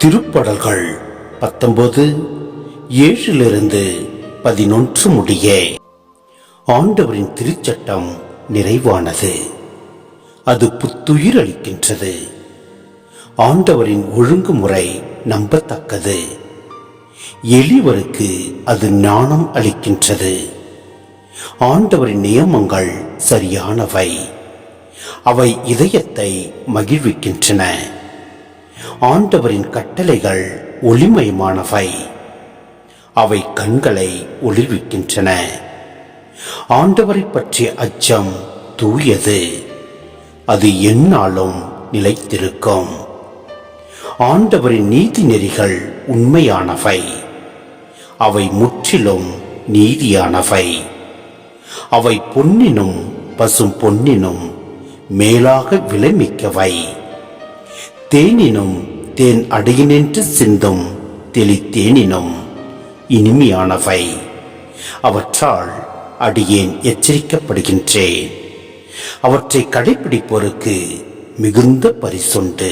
திருப்பாடல்கள் 19:7-11 முடிய. ஆண்டவரின் திருச்சட்டம் நிறைவானது, அது புத்துயிர் அளிக்கின்றது. ஆண்டவரின் ஒழுங்குமுறை நம்பத்தக்கது, எளியவருக்கு அது ஞானம் அளிக்கின்றது. ஆண்டவரின் நியமங்கள் சரியானவை, அவை இதயத்தை மகிழ்விக்கின்றன. ஆண்டவரின் கட்டளைகள் ஒளிமயமானவை, அவை கண்களை ஒளிர்விக்கின்றன. ஆண்டவரை பற்றிய அச்சம் தூயது, அது எந்நாளும் நிலைத்திருக்கும். ஆண்டவரின் நீதி நெறிகள் உண்மையானவை, அவை முற்றிலும் நீதியானவை. அவை பொன்னினும் பசும் பொன்னினும் மேலாக விலைமிக்கவை. தேனினும் தேன் அடையினின்று சிந்தும் தெளித்தேனினும் இனிமையானவை. அவற்றால் அடியேன் எச்சரிக்கப்படுகின்றேன். அவற்றை கடைபிடிப்போருக்கு மிகுந்த பரிசுண்டு.